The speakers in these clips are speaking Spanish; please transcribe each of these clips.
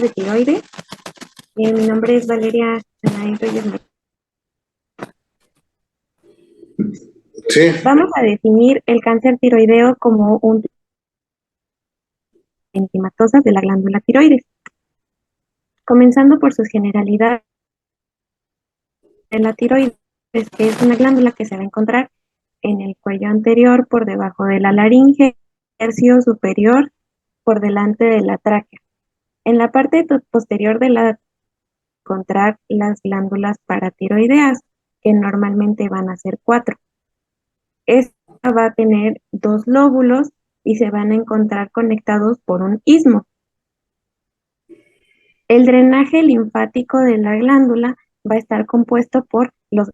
de tiroides. Mi nombre es Valeria Sanaí Reyes. Sí, Vamos a definir el cáncer tiroideo como un tipo de enzimatosas de la glándula tiroides, comenzando por sus generalidades. La tiroides, que es una glándula que se va a encontrar en el cuello anterior, por debajo de la laringe, tercio superior, por delante de la tráquea. En la parte posterior de la encontrar las glándulas paratiroideas, que normalmente van a ser 4. Esta va a tener 2 lóbulos y se van a encontrar conectados por un istmo. El drenaje linfático de la glándula va a estar compuesto por los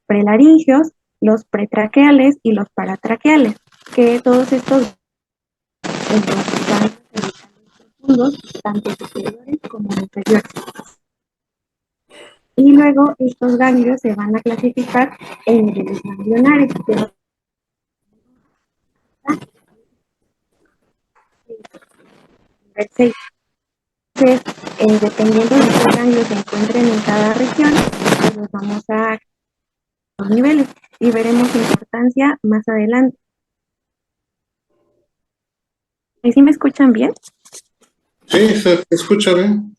prelaringeos, los pretraqueales y los paratraqueales, que todos estos ganglios profundos, tanto superiores como inferiores. Y luego estos ganglios se van a clasificar en niveles ganglionares, que van a nivel 6. Entonces, dependiendo de qué ganglios se encuentren en cada región, pues los vamos a los niveles y veremos su importancia más adelante. ¿Y si me escuchan bien? sí, se escucha bien.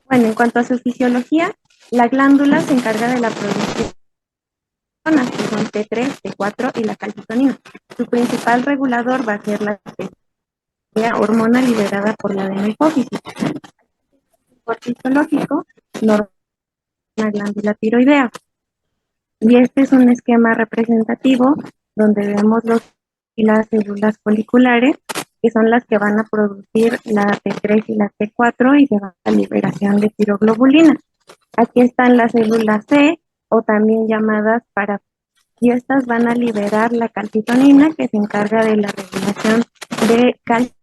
Bueno, en cuanto a su fisiología, la glándula se encarga de la producción de hormonas, que son T3, T4 y la calcitonina. Su principal regulador va a ser la hormona liberada por la adenohipófisis. Por fisiológico, normal la glándula tiroidea. Y este es un esquema representativo donde vemos las células foliculares, que son las que van a producir la T3 y la T4 y se va a la liberación de tiroglobulina. Aquí están las células C, o también llamadas para, y estas van a liberar la calcitonina, que se encarga de la regulación de calcio.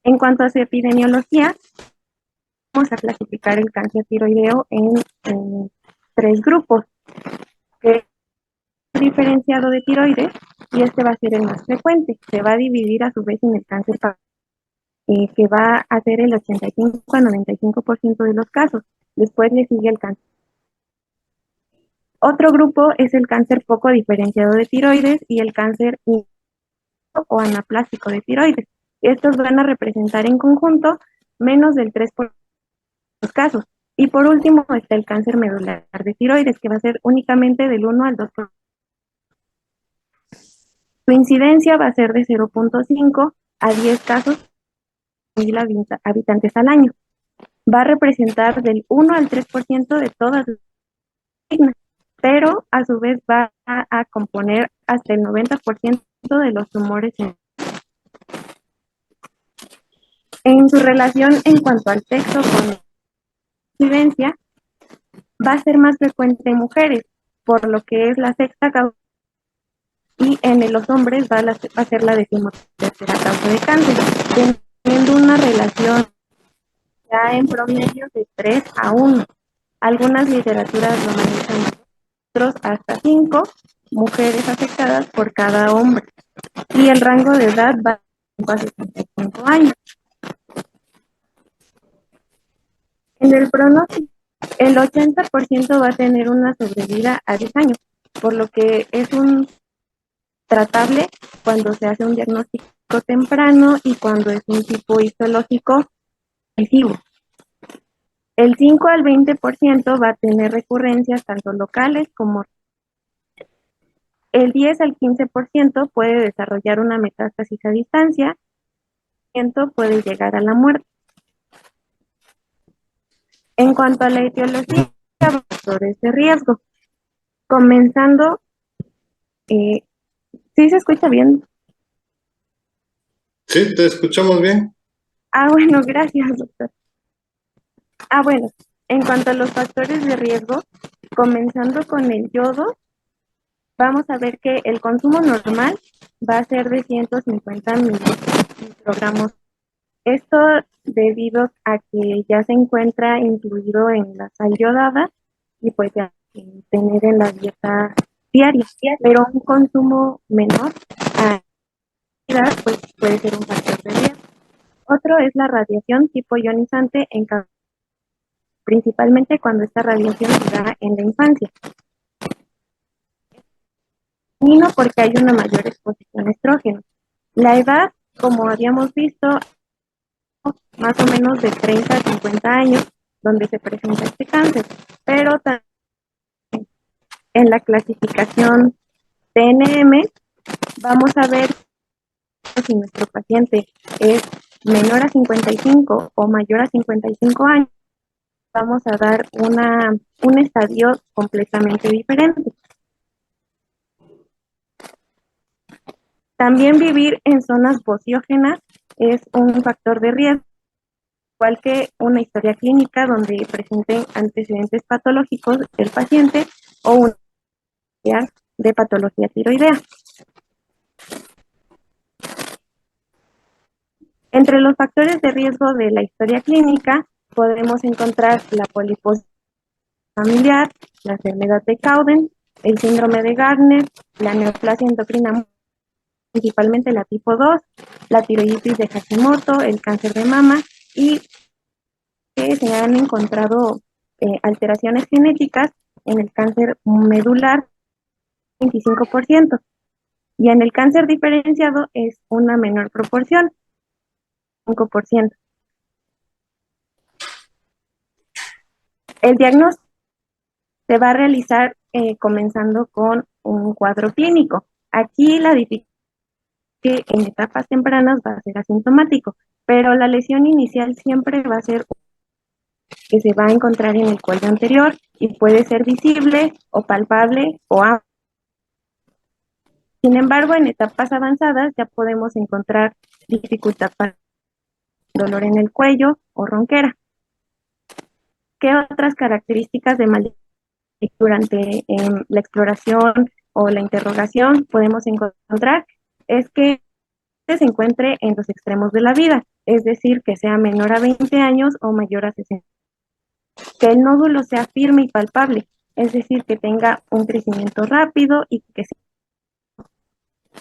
En cuanto a su epidemiología, vamos a clasificar el cáncer tiroideo en 3 grupos, que es diferenciado de tiroides, y este va a ser el más frecuente. Se va a dividir a su vez en el cáncer que va a ser el 85 a 95% de los casos. Después le sigue el cáncer. Otro grupo es el cáncer poco diferenciado de tiroides y el cáncer o anaplásico de tiroides. Estos van a representar en conjunto menos del 3% de los casos. Y por último está el cáncer medular de tiroides, que va a ser únicamente del 1 al 2%. Su incidencia va a ser de 0.5 a 10 casos por 1.000 habitantes al año. Va a representar del 1 al 3% de todas las signas, pero a su vez va a componer hasta el 90% de los tumores. En su relación en cuanto al sexo con la incidencia, va a ser más frecuente en mujeres, por lo que es la sexta causa, y en los hombres va a ser la decimotercera causa de cáncer, teniendo una relación ya en promedio de 3 a 1. Algunas literaturas lo manejan otros hasta 5 mujeres afectadas por cada hombre, y el rango de edad va a 65 años. En el pronóstico, el 80% va a tener una sobrevida a 10 años, por lo que es un tratable cuando se hace un diagnóstico temprano y cuando es un tipo histológico agresivo. El 5 al 20% va a tener recurrencias tanto locales como el 10 al 15% puede desarrollar una metástasis a distancia, y el 100% puede llegar a la muerte. En cuanto a la etiología, factores de riesgo, comenzando, ¿sí se escucha bien? Sí, te escuchamos bien. Bueno, gracias, doctor. Bueno, en cuanto a los factores de riesgo, comenzando con el yodo, vamos a ver que el consumo normal va a ser de 150 microgramos. Esto debido a que ya se encuentra incluido en la sal yodada y pues ya tener en la dieta diaria, pero un consumo menor a pues puede ser un factor de riesgo. Otro es la radiación tipo ionizante, principalmente cuando esta radiación se da en la infancia. Vino porque hay una mayor exposición a estrógeno. La edad, como habíamos visto, más o menos de 30 a 50 años, donde se presenta este cáncer, pero también en la clasificación TNM vamos a ver si nuestro paciente es menor a 55 o mayor a 55 años, vamos a dar un estadio completamente diferente. También vivir en zonas bociógenas es un factor de riesgo, igual que una historia clínica donde presenten antecedentes patológicos del paciente o una historia de patología tiroidea. Entre los factores de riesgo de la historia clínica podemos encontrar la poliposis familiar, la enfermedad de Cowden, el síndrome de Gardner, la neoplasia endocrina, principalmente la tipo 2, la tiroiditis de Hashimoto, el cáncer de mama y que se han encontrado alteraciones genéticas en el cáncer medular, 25%, y en el cáncer diferenciado es una menor proporción, 5%. El diagnóstico se va a realizar comenzando con un cuadro clínico. Aquí la dificultad que en etapas tempranas va a ser asintomático, pero la lesión inicial siempre va a ser que se va a encontrar en el cuello anterior y puede ser visible o palpable o amplia. Sin embargo, en etapas avanzadas ya podemos encontrar dificultad para dolor en el cuello o ronquera. ¿Qué otras características de malignidad durante la exploración o la interrogación podemos encontrar? Es que se encuentre en los extremos de la vida, es decir, que sea menor a 20 años o mayor a 60. Que el nódulo sea firme y palpable, es decir, que tenga un crecimiento rápido y que sea.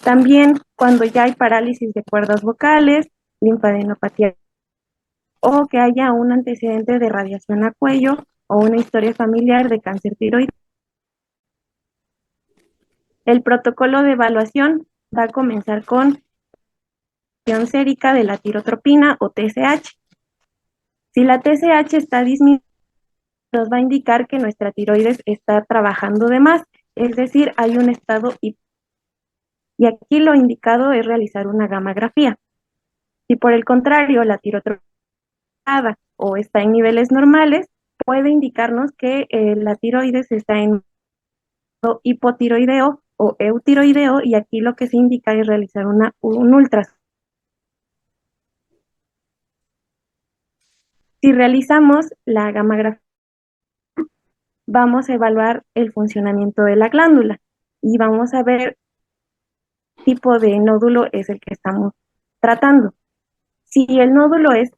También cuando ya hay parálisis de cuerdas vocales, linfadenopatía o que haya un antecedente de radiación a cuello o una historia familiar de cáncer tiroideo. El protocolo de evaluación va a comenzar con sérica de la tirotropina o TSH. Si la TSH está disminuida, nos va a indicar que nuestra tiroides está trabajando de más, es decir, hay un estado y aquí lo indicado es realizar una gammagrafía. Si por el contrario la tirotropina o está en niveles normales, puede indicarnos que la tiroides está en hipotiroideo o eutiroideo y aquí lo que se indica es realizar un ultrasonido. Si realizamos la gammagrafía, vamos a evaluar el funcionamiento de la glándula y vamos a ver qué tipo de nódulo es el que estamos tratando. Si el nódulo es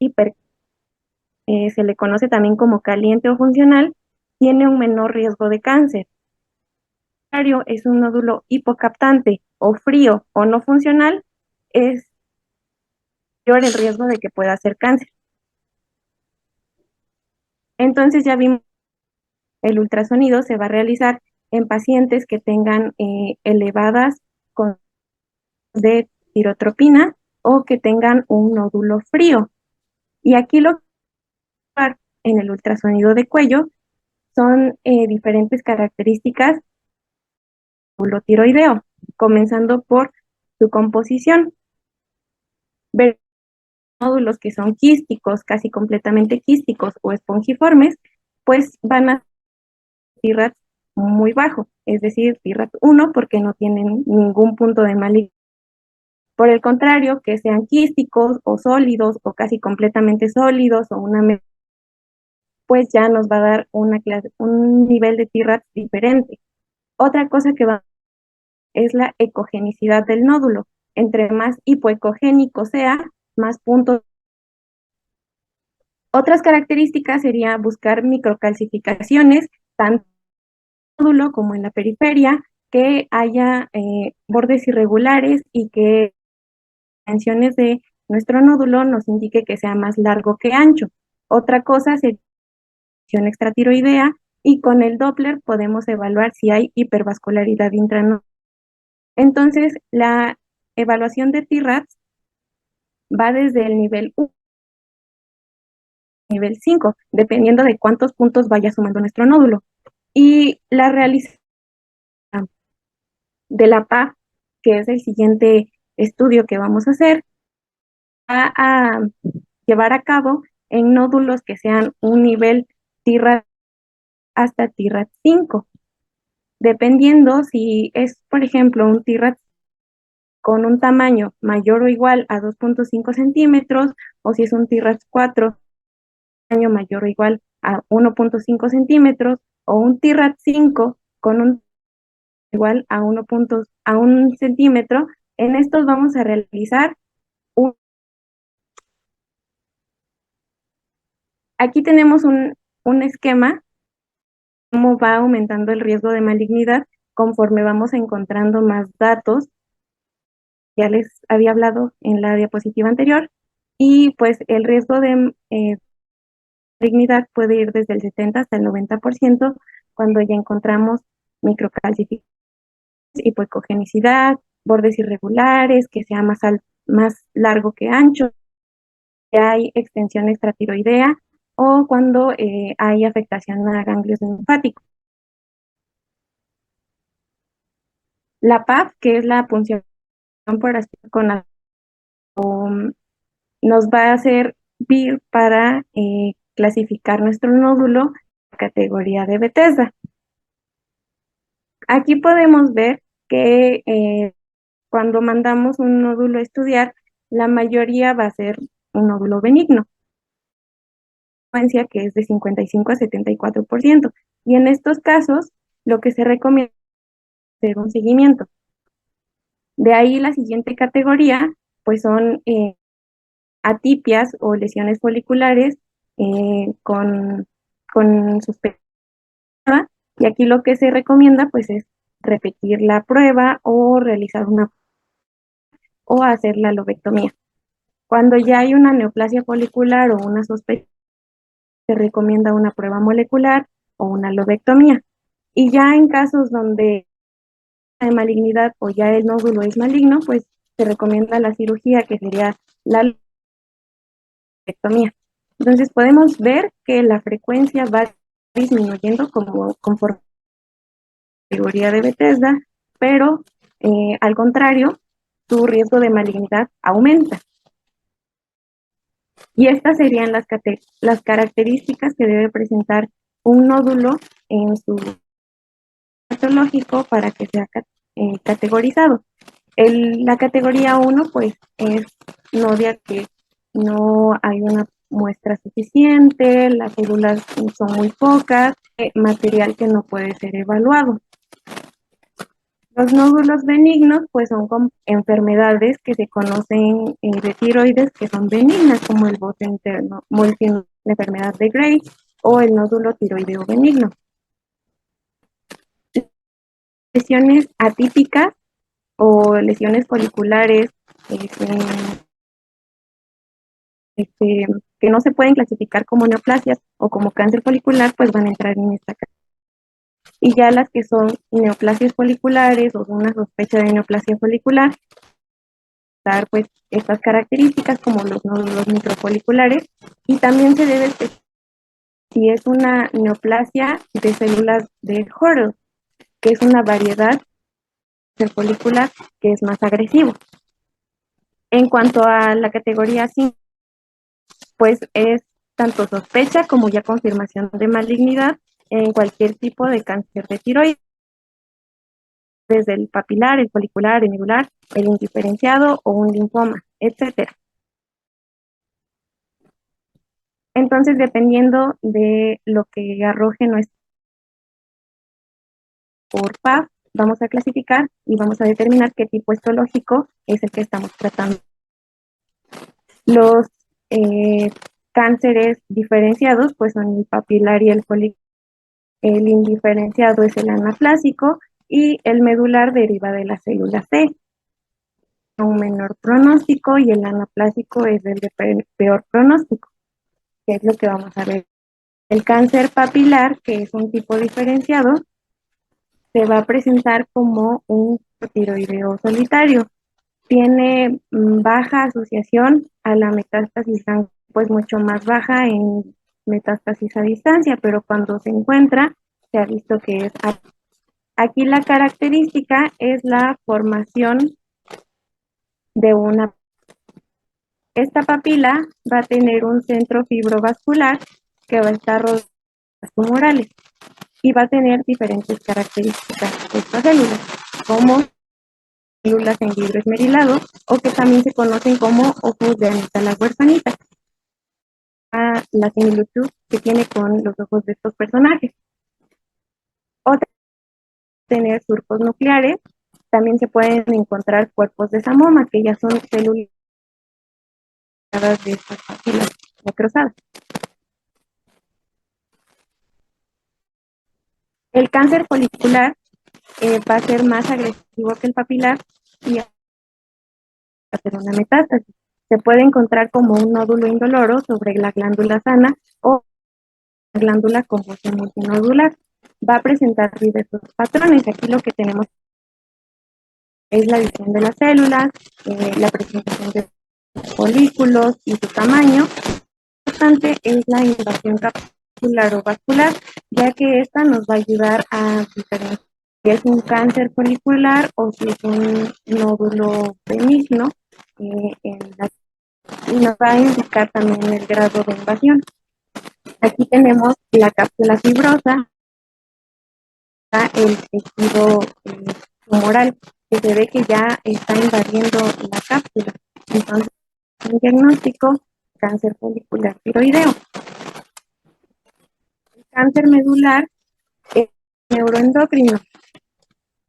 se le conoce también como caliente o funcional, tiene un menor riesgo de cáncer. Es un nódulo hipocaptante o frío o no funcional, es mayor el riesgo de que pueda ser cáncer. Entonces ya vimos el ultrasonido se va a realizar en pacientes que tengan elevadas con de tirotropina o que tengan un nódulo frío. Y aquí lo que en el ultrasonido de cuello son diferentes características del tiroideo, comenzando por su composición. Ver nódulos que son quísticos, casi completamente quísticos o espongiformes, pues van a TRAT muy bajo, es decir, TRAT 1 porque no tienen ningún punto de malignidad. Por el contrario, que sean quísticos o sólidos o casi completamente sólidos o pues ya nos va a dar un nivel de TRAT diferente. Otra cosa que va es la ecogenicidad del nódulo. Entre más hipoecogénico sea, más puntos. Otras características sería buscar microcalcificaciones, tanto en el nódulo como en la periferia, que haya bordes irregulares y que dimensiones de nuestro nódulo nos indique que sea más largo que ancho. Otra cosa sería la extratiroidea, y con el Doppler podemos evaluar si hay hipervascularidad intranuclear. Entonces, la evaluación de TRAPS va desde el nivel 1 nivel 5, dependiendo de cuántos puntos vaya sumando nuestro nódulo. Y la realización de la PAF, que es el siguiente estudio que vamos a hacer, va a llevar a cabo en nódulos que sean un nivel TIRAT hasta TIRAT 5, dependiendo si es, por ejemplo, un TIRAT con un tamaño mayor o igual a 2.5 centímetros, o si es un TIRAT 4, tamaño mayor o igual a 1.5 centímetros, o un TIRAT 5 con un igual a 1 centímetro. En estos vamos a realizar aquí tenemos un esquema, cómo va aumentando el riesgo de malignidad conforme vamos encontrando más datos. Ya les había hablado en la diapositiva anterior, y pues el riesgo de malignidad puede ir desde el 70 hasta el 90% cuando ya encontramos microcalcificaciones, hipocogenicidad, bordes irregulares, que sea más largo que ancho, que hay extensión extratiroidea, o cuando hay afectación a ganglios linfáticos. La PAF, que es la punción por aspiración con nos va a servir para clasificar nuestro nódulo en categoría de Bethesda. Aquí podemos ver que cuando mandamos un nódulo a estudiar, la mayoría va a ser un nódulo benigno, frecuencia que es de 55 a 74%. Y en estos casos, lo que se recomienda es hacer un seguimiento. De ahí la siguiente categoría, pues son atipias o lesiones foliculares con suspensión. Y aquí lo que se recomienda pues es repetir la prueba o realizar o hacer la lobectomía. Cuando ya hay una neoplasia folicular o una sospecha, se recomienda una prueba molecular o una lobectomía. Y ya en casos donde hay malignidad o ya el nódulo es maligno, pues se recomienda la cirugía, que sería la lobectomía. Entonces podemos ver que la frecuencia va disminuyendo conforme la categoría de Bethesda, pero al contrario, su riesgo de malignidad aumenta. Y estas serían las características que debe presentar un nódulo en su patológico para que sea categorizado. La categoría 1 pues es nodia que no hay una muestra suficiente, las células son muy pocas, material que no puede ser evaluado. Los nódulos benignos pues son enfermedades que se conocen de tiroides que son benignas, como el bote interno, la enfermedad de Gray o el nódulo tiroideo benigno. Lesiones atípicas o lesiones foliculares que no se pueden clasificar como neoplasias o como cáncer folicular, pues van a entrar en esta categoría. Y ya las que son neoplasias foliculares o una sospecha de neoplasia folicular, dar pues estas características como los nódulos microfoliculares, y también se debe si es una neoplasia de células de Hodgkin, que es una variedad de folicular que es más agresivo. En cuanto a la categoría 5, pues es tanto sospecha como ya confirmación de malignidad en cualquier tipo de cáncer de tiroides, desde el papilar, el folicular, el medular, el indiferenciado o un linfoma, etcétera. Entonces, dependiendo de lo que arroje nuestro por PAF, vamos a clasificar y vamos a determinar qué tipo histológico es el que estamos tratando. Los cánceres diferenciados pues son el papilar y el folicular. El indiferenciado es el anaplásico y el medular deriva de la célula C. Un menor pronóstico y el anaplásico es el de peor pronóstico, que es lo que vamos a ver. El cáncer papilar, que es un tipo diferenciado, se va a presentar como un tiroideo solitario. Tiene baja asociación a la metástasis, pues mucho más baja en metástasis a distancia, pero cuando se encuentra, se ha visto que es alta. Aquí la característica es la formación de una. Esta papila va a tener un centro fibrovascular que va a estar rodeado de tumorales y va a tener diferentes características de estas células, como células en vidrio esmerilado o que también se conocen como ojos de Anita la huerfanita, a la similitud que tiene con los ojos de estos personajes. Otra, tener surcos nucleares, también se pueden encontrar cuerpos de samoma, que ya son células de estas papilas necrosadas. El cáncer folicular va a ser más agresivo que el papilar y va a ser una metástasis. Se puede encontrar como un nódulo indoloro sobre la glándula sana o la glándula con función multinodular. Va a presentar diversos patrones. Aquí lo que tenemos es la división de las células, la presentación de folículos y su tamaño. Lo importante es la invasión capsular o vascular, ya que esta nos va a ayudar a diferenciar si es un cáncer folicular o si es un nódulo benigno, y nos va a indicar también el grado de invasión. Aquí tenemos la cápsula fibrosa, el tejido tumoral, que se ve que ya está invadiendo la cápsula. Entonces, un diagnóstico, cáncer folicular tiroideo. El cáncer medular es neuroendocrino.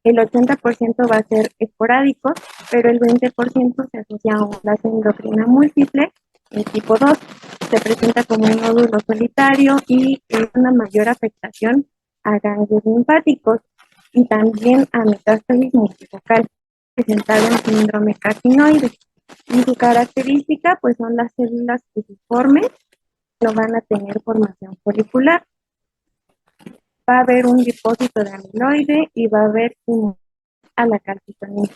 El 80% va a ser esporádico, pero el 20% se asocia a una clase endocrina múltiple, el tipo 2. Se presenta como un nódulo solitario y es una mayor afectación a ganglios linfáticos y también a metástasis multifocal, presentado en síndrome carcinoide. Y su característica, pues son las células fusiformes, no van a tener formación folicular. Va a haber un depósito de amiloide y va a haber a la calcitonina.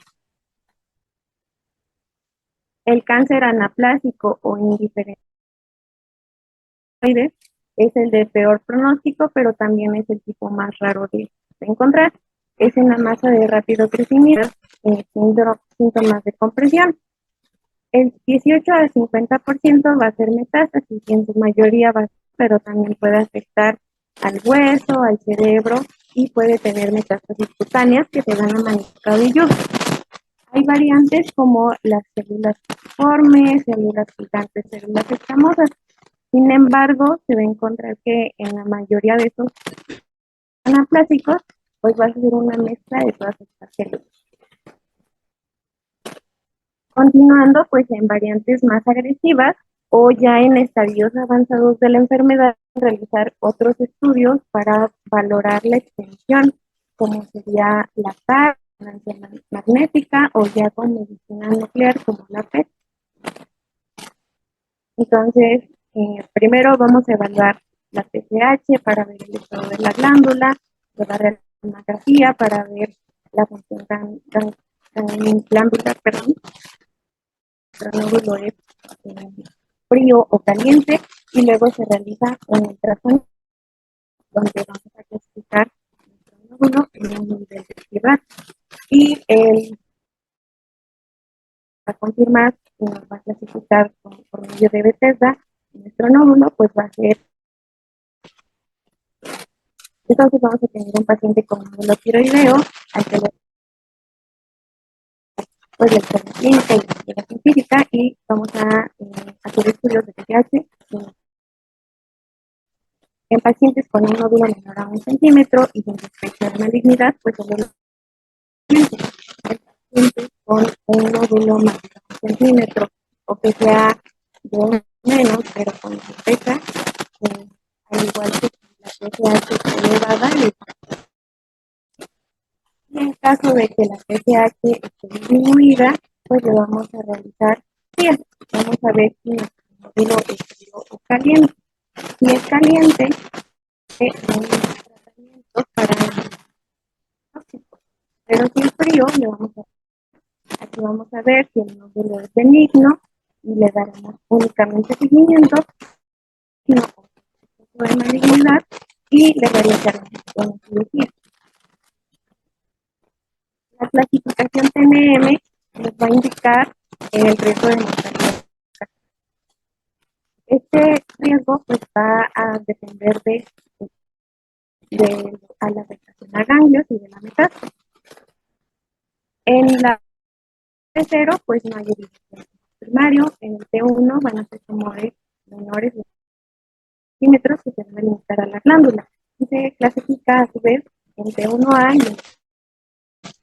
El cáncer anaplásico o indiferente es el de peor pronóstico, pero también es el tipo más raro de encontrar. Es una masa de rápido crecimiento, síntomas de compresión. El 18 al 50% va a ser metástasis y en su mayoría va a ser, pero también puede afectar al hueso, al cerebro y puede tener metástasis cutáneas que se van a manifestar cabelludo. Hay variantes como las células formes, células gigantes, células escamosas. Sin embargo, se va a encontrar que en la mayoría de esos anaplásicos, pues va a ser una mezcla de todas estas células. Continuando, pues en variantes más agresivas o ya en estadios avanzados de la enfermedad, realizar otros estudios para valorar la extensión, como sería la PAR, resonancia magnética o ya con medicina nuclear como la PET. Entonces, primero vamos a evaluar la TSH para ver el estado de la glándula, se va a realizar una mamografía para ver la función glandular, perdón, el nódulo es frío o caliente, y luego se realiza un ultrasonido donde vamos a clasificar nuestro nódulo en un nivel de actividad. Y para confirmar que nos va a clasificar por medio de Bethesda, nuestro nódulo pues va a ser. Entonces vamos a tener un paciente con nódulo tiroideo, al que le pues la historia clínica y la historia científica, y vamos a hacer estudios de TSH en pacientes con un nódulo menor a 1 centímetro y sin sospecha de malignidad, pues solo los pacientes con un nódulo más de 1 centímetro o que sea de 1 menos, pero con sospecha, al igual que la TSH elevada, y de que la PSH esté disminuida, pues le vamos a realizar frío. Vamos a ver si nuestro módulo es frío o caliente. Si es caliente, un tratamiento para diagnóstico. Pero si es frío, aquí vamos a ver si el nódulo es benigno y le daremos únicamente seguimiento, si no de malignidad y le realizaremos una cirugía. La clasificación TNM nos va a indicar el riesgo de mortalidad. Este riesgo pues va a depender de a la afectación a ganglios y de la metástasis. En la T0 pues no hay evidencia primario, en el T1 van a ser tumores menores de centímetros que se van a limitar a la glándula y se clasifica a su vez en T1A y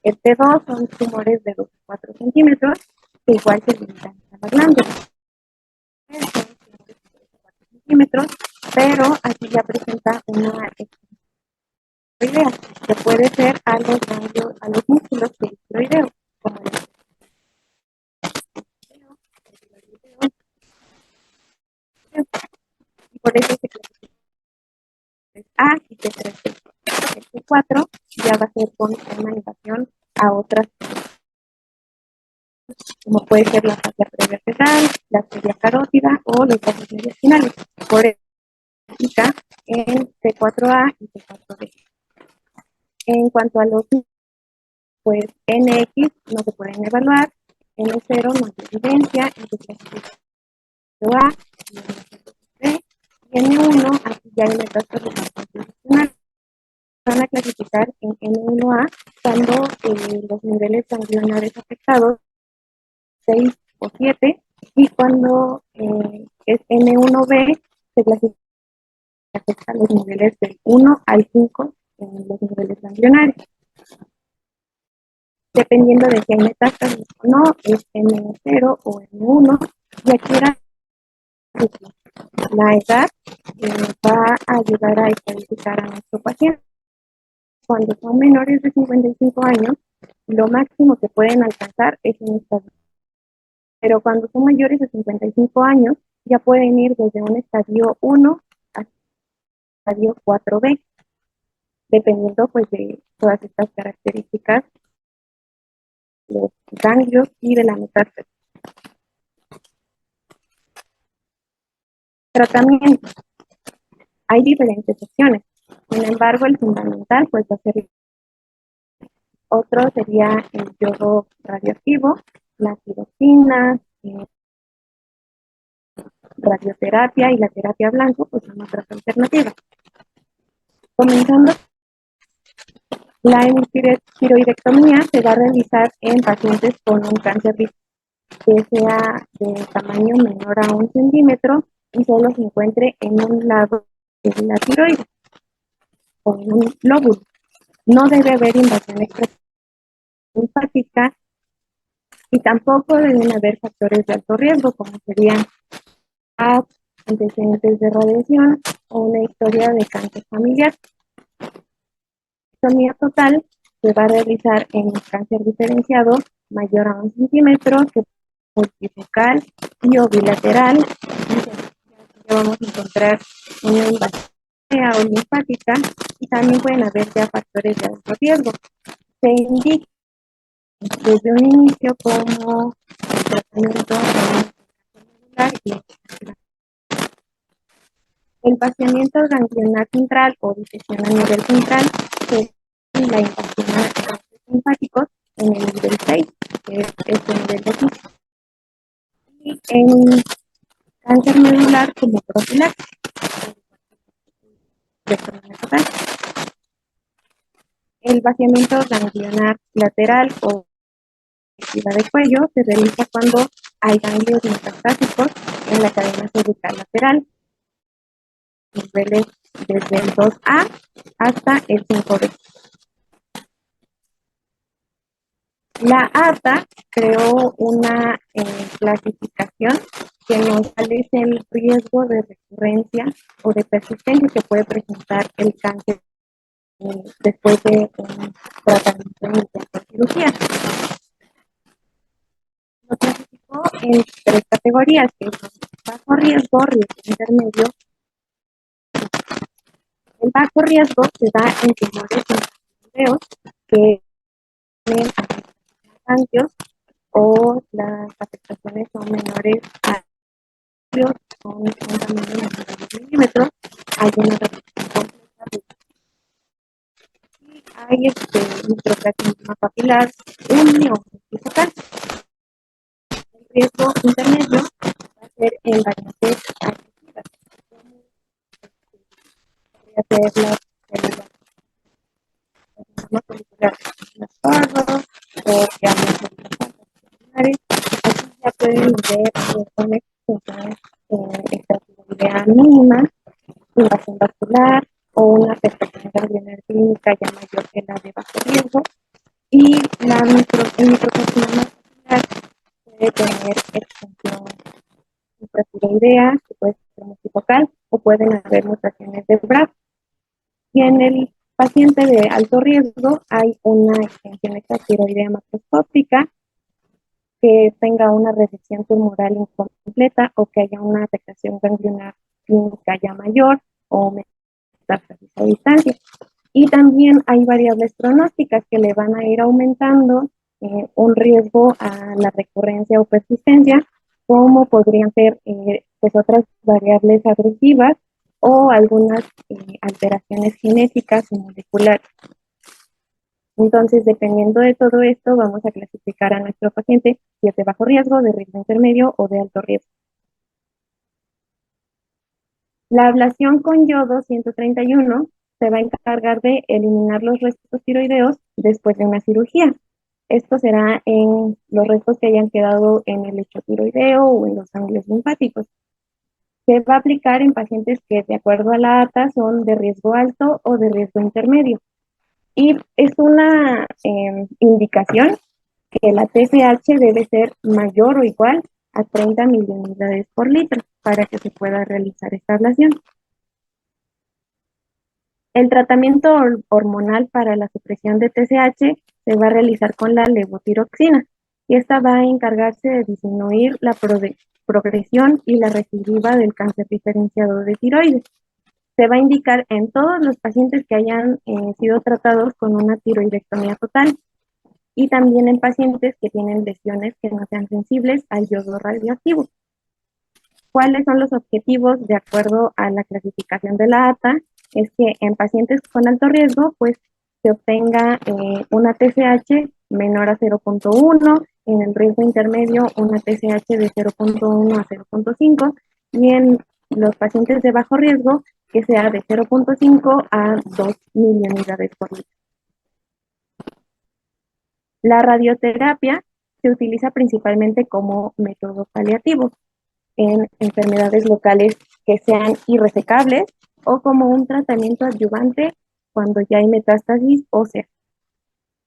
el T2 son tumores de 2 a 4 centímetros que igual se limitan a la glándula. Centímetros, pero aquí ya presenta una idea que puede ser a los ganglios, a los músculos del tiroideo, como el y por eso se clasifica A y T3. El T4 ya va a ser con una invasión a otras, como puede ser la fascia prevertebral, la arteria carótida o los vasos mediastinales. Por eso en T4A y T4B. En cuanto a los pues NX no se pueden evaluar, N0 no hay evidencia, entonces A y N0B, y N1 aquí ya hay metástasis constitucional. Van a clasificar en N1A cuando los niveles ganglionares afectados 6 o 7 y cuando es N1B se clasifica afecta los niveles del 1 al 5 en los niveles ganglionares. Dependiendo de si hay metástasis o no, es N0 o N1, y aquí la edad va a ayudar a estadificar a nuestro paciente. Cuando son menores de 55 años, lo máximo que pueden alcanzar es un estadio. Pero cuando son mayores de 55 años, ya pueden ir desde un estadio 1 hasta estadio 4B, dependiendo pues de todas estas características, los ganglios y de la metástasis. Tratamiento. Hay diferentes opciones. Sin embargo, el fundamental pues va a ser otro sería el yodo radioactivo, la tiroxina, radioterapia y la terapia blanco, pues son otras alternativas. Comenzando, la tiroidectomía se va a realizar en pacientes con un cáncer que sea de tamaño menor a 1 centímetro y solo se encuentre en un lado de la tiroides o en un lóbulo. No debe haber invasión linfática y tampoco deben haber factores de alto riesgo, como serían antecedentes de radiación o una historia de cáncer familiar. La anatomía total se va a realizar en cáncer diferenciado mayor a 1 centímetro, que multifocal y o bilateral. Y vamos a encontrar una invasión o linfática y también pueden haber ya factores de alto riesgo. Se indica desde un inicio como el tratamiento celular y el vaciamiento ganglionar central o disección a nivel central es la invasión a los linfáticos en el nivel 6, que es este nivel de aquí. Y en cáncer medular como profilaxis. El vaciamiento ganglionar lateral o de cuello se realiza cuando hay ganglios metastásicos en la cadena cervical lateral, niveles desde el 2A hasta el 5B. La ATA creó una clasificación que nos establece el riesgo de recurrencia o de persistencia que puede presentar el cáncer después de un tratamiento de cirugía. Lo clasificó en tres categorías, que son bajo riesgo, riesgo intermedio. El bajo riesgo se da en tumores intraembriones que tienen cansancio o las afectaciones son menores a con un tamaño menor a 10 milímetros. Hay una reducción completa de hay microcarcinoma papilar, un mioma focal. El riesgo intermedio va a ser en variantes agresivas, como podría ser la célula molecular sordo o diabetes pulmonares. Aquí ya pueden ver con extensiones extratiroidea mínima, invasión vascular o una afectación cardiovascular clínica ya mayor que la de bajo riesgo. Y el microcarcinoma vascular puede tener extensión intratiroidea, que puede ser multifocal, o pueden haber mutaciones de BRAF. Y en el paciente de alto riesgo hay una extensión extratiroidea macroscópica que tenga una resección tumoral incompleta o que haya una afectación ganglionar clínica ya mayor o metástasis a distancia. Y también hay variables pronósticas que le van a ir aumentando un riesgo a la recurrencia o persistencia, como podrían ser pues otras variables agresivas o algunas alteraciones genéticas o moleculares. Entonces, dependiendo de todo esto, vamos a clasificar a nuestro paciente si es de bajo riesgo, de riesgo intermedio o de alto riesgo. La ablación con yodo 131 se va a encargar de eliminar los restos tiroideos después de una cirugía. Esto será en los restos que hayan quedado en el lecho tiroideo o en los ganglios linfáticos. Se va a aplicar en pacientes que, de acuerdo a la ATA, son de riesgo alto o de riesgo intermedio. Y es una indicación que la TSH debe ser mayor o igual a 30 miliunidades por litro para que se pueda realizar esta ablación. El tratamiento hormonal para la supresión de TSH se va a realizar con la levotiroxina y esta va a encargarse de disminuir la progresión y la recidiva del cáncer diferenciado de tiroides. Se va a indicar en todos los pacientes que hayan sido tratados con una tiroidectomía total y también en pacientes que tienen lesiones que no sean sensibles al yodo radioactivo. ¿Cuáles son los objetivos de acuerdo a la clasificación de la ATA? Es que en pacientes con alto riesgo, pues se obtenga una TSH menor a 0.1, en el riesgo intermedio una TSH de 0.1 a 0.5 y en los pacientes de bajo riesgo que sea de 0.5 a 2 miliunidades por litro. La radioterapia se utiliza principalmente como método paliativo en enfermedades locales que sean irresecables o como un tratamiento adyuvante cuando ya hay metástasis ósea.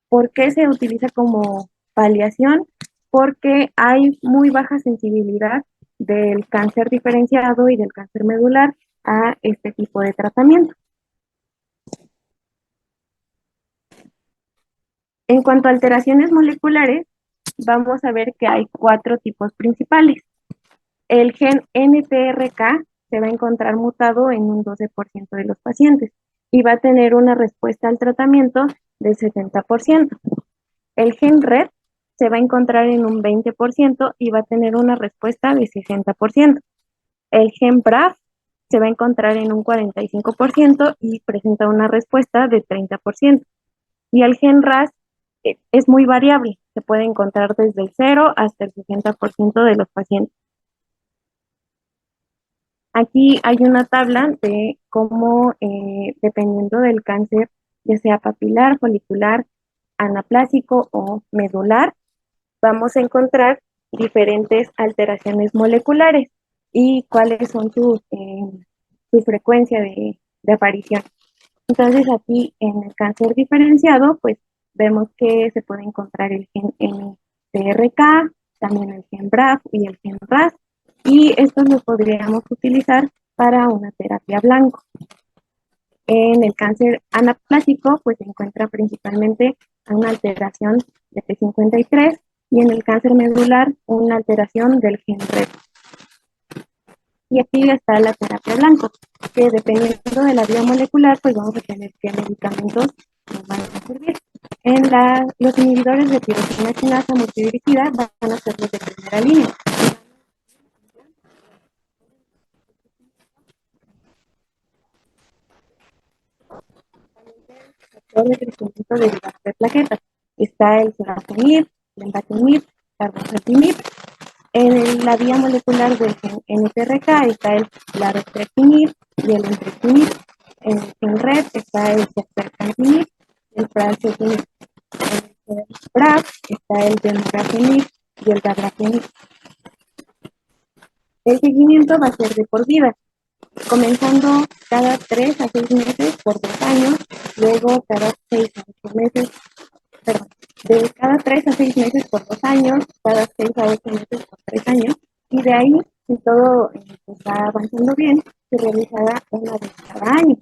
¿Por qué se utiliza como paliación? Porque hay muy baja sensibilidad del cáncer diferenciado y del cáncer medular a este tipo de tratamiento. En cuanto a alteraciones moleculares, vamos a ver que hay 4 tipos principales. El gen NTRK se va a encontrar mutado en un 12% de los pacientes y va a tener una respuesta al tratamiento del 70%. El gen RED se va a encontrar en un 20% y va a tener una respuesta de 60%. El gen BRAF se va a encontrar en un 45% y presenta una respuesta de 30%. Y el gen RAS es muy variable, se puede encontrar desde el 0 hasta el 60% de los pacientes. Aquí hay una tabla de cómo, dependiendo del cáncer, ya sea papilar, folicular, anaplásico o medular, vamos a encontrar diferentes alteraciones moleculares y cuáles son su frecuencia de aparición. Entonces aquí en el cáncer diferenciado, pues vemos que se puede encontrar el gen NTRK, también el gen BRAF y el gen RAS, y estos los podríamos utilizar para una terapia blanco. En el cáncer anaplásico, pues se encuentra principalmente una alteración de P53 y en el cáncer medular una alteración del gen RET. Y aquí está la terapia blanco, que dependiendo de la vía molecular, pues vamos a tener qué medicamentos nos van a servir. Los inhibidores de tirosina quinasa multidirigida van a ser los de primera línea. Factor de crecimiento derivado de plaquetas. Está el sorafenib, lenvatinib, carbamazepinib. En la vía molecular del gen NTRK está el larotrectinib y el entrectinib. En el gen RET está el ceftazidime y el prazosinib. En el BRAF está el gemcitabine y el dabrafenib. El seguimiento va a ser de por vida, comenzando cada 3 a 6 meses por 2 años, luego cada 6 a 8 meses, perdón, de cada 3 a 6 meses por 2 años, cada 6 a 8 meses por 3 años, y de ahí, si todo va avanzando bien, se realizará una vez cada año.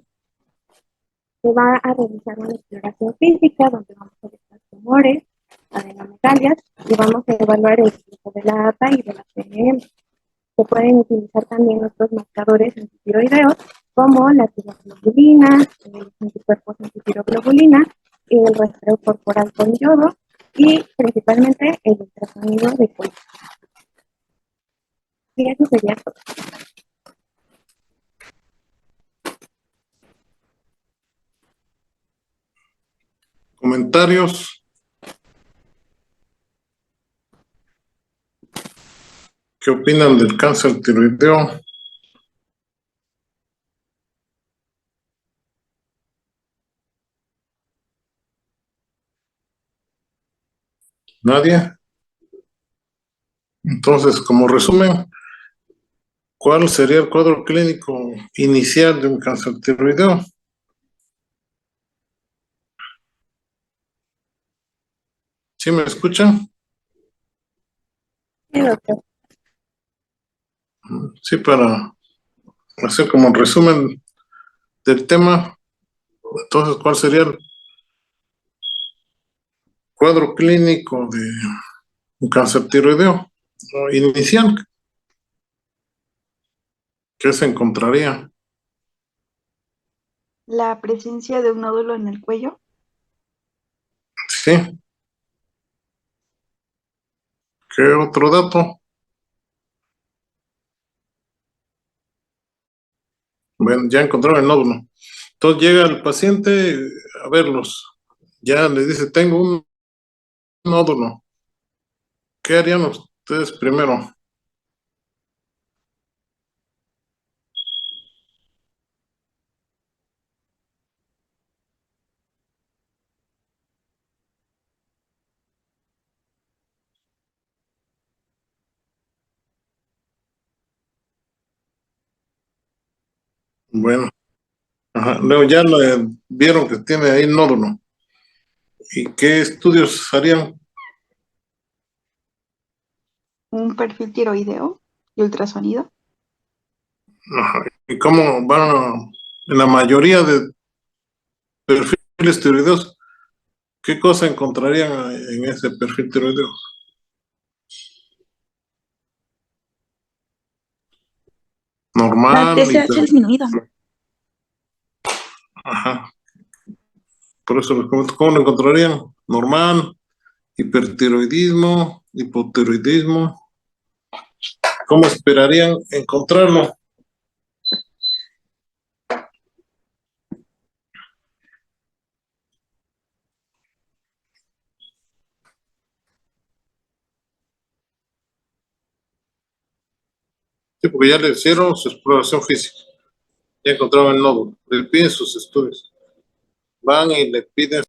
Se va a realizar una exploración física donde vamos a detectar tumores, adenometalias, y vamos a evaluar el flujo de la APA y de la CNM. Se pueden utilizar también otros marcadores antitiroideos como la tiroglobulina, los anticuerpos antitiroglobulina, el rastreo corporal con yodo y principalmente el ultrasonido de cuello. Y eso sería todo. ¿Comentarios? ¿Qué opinan del cáncer tiroideo? ¿Nadie? Entonces, como resumen, ¿cuál sería el cuadro clínico inicial de un cáncer tiroideo? ¿Sí me escuchan? Sí, doctor. Sí, para hacer como un resumen del tema. Entonces, ¿cuál sería el cuadro clínico de un cáncer tiroideo inicial? ¿Qué se encontraría? La presencia de un nódulo en el cuello. Sí. ¿Qué otro dato? Bueno, ya encontraron el nódulo. Entonces llega el paciente a verlos. Ya le dice, tengo un nódulo. ¿Qué harían ustedes primero? Bueno, ajá. Luego ya le vieron que tiene ahí nódulo. ¿Y qué estudios harían? Un perfil tiroideo y ultrasonido. Ajá. ¿Y cómo van en la mayoría de perfiles tiroideos? ¿Qué cosa encontrarían en ese perfil tiroideo? La Normal, TSH disminuida. ajá. Por eso les comento, ¿cómo lo encontrarían? Normal, hipertiroidismo, hipotiroidismo. ¿Cómo esperarían encontrarlo? Sí, porque ya le hicieron su exploración física, ya encontraron el nódulo, le piden sus estudios, van y le piden